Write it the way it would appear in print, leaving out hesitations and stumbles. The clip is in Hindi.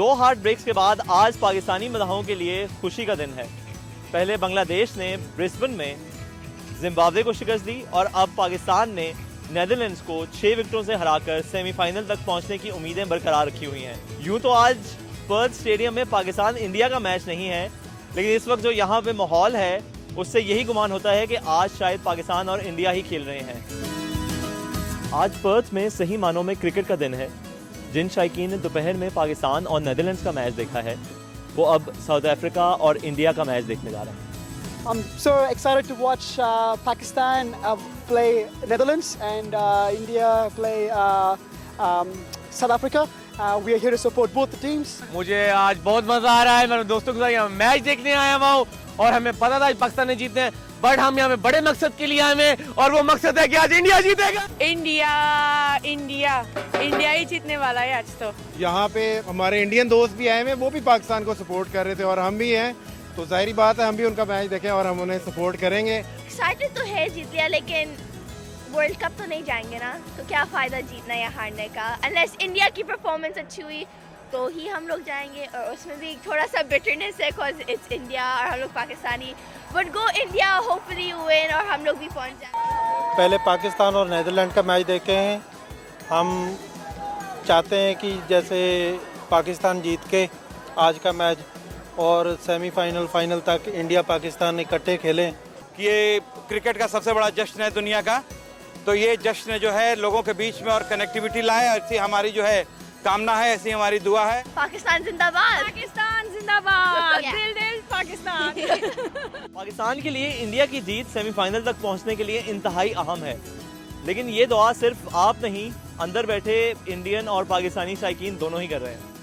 2 हार्ट ब्रेक्स के बाद आज पाकिस्तानी मदाहों के लिए खुशी का दिन है। पहले बांग्लादेश ने ब्रिस्बेन में जिम्बाब्वे को शिकस्त दी और अब पाकिस्तान ने नेदरलैंड्स को 6 विकेटों से हराकर सेमीफाइनल तक पहुंचने की उम्मीदें बरकरार रखी हुई हैं। यूं तो आज पर्थ स्टेडियम में पाकिस्तान इंडिया का मैच नहीं है, लेकिन इस वक्त जो यहाँ पे माहौल है उससे यही गुमान होता है कि आज शायद पाकिस्तान और इंडिया ही खेल रहे हैं। आज पर्थ में सही मानों में क्रिकेट का दिन है। जिन शायकीन ने दोपहर में पाकिस्तान और नेदरलैंड्स का मैच देखा है वो अब साउथ अफ्रीका और इंडिया का मैच देखने जा रहे हैं। I'm so excited to watch Pakistan play Netherlands and India play South Africa. We are here to support both the teams. मुझे आज बहुत मजा आ रहा है। मैं दोस्तों के साथ यहाँ मैच देखने आया हुआ हूँ और हमें पता था आज पाकिस्तान ने जीतने हैं, बट हम यहाँ पे बड़े मकसद के लिए आए हैं और वो मकसद है कि आज इंडिया जीतेगा। इंडिया ही जीतने वाला है आज तो। यहाँ पे हमारे इंडियन दोस्त भी आए हैं, वो भी पाकिस्तान को सपोर्ट कर रहे थे और हम भी हैं, तो जाहिर बात है हम भी उनका मैच देखें और हम उन्हें सपोर्ट करेंगे। एक्साइटेड तो है जीत लिया, लेकिन वर्ल्ड कप तो नहीं जाएंगे ना, तो क्या फ़ायदा जीतना या हारने का। अनलेस इंडिया की परफॉर्मेंस अच्छी हुई तो ही हम लोग जाएंगे, और उसमें भी थोड़ा सा बिटरनेस है बिकॉज इट्स इंडिया और हम लोग Pakistani. But go India, hopefully win और हम लोग भी पहुंच जाएंगे। पहले पाकिस्तान और नेदरलैंड का मैच देखे हैं। हम चाहते हैं कि जैसे पाकिस्तान जीत के आज का मैच और सेमीफाइनल फाइनल तक इंडिया पाकिस्तान इकट्ठे खेलें। ये क्रिकेट का सबसे बड़ा जश्न है दुनिया का, तो ये जश्न जो है लोगों के बीच में और कनेक्टिविटी लाए, ऐसी हमारी जो है कामना है, ऐसी हमारी दुआ है। पाकिस्तान जिंदाबाद, पाकिस्तान जिंदाबाद, दिल पाकिस्तान। पाकिस्तान के लिए इंडिया की जीत सेमीफाइनल तक पहुंचने के लिए इंतहाई अहम है, लेकिन ये दुआ सिर्फ आप नहीं, अंदर बैठे इंडियन और पाकिस्तानी शायकीन दोनों ही कर रहे हैं।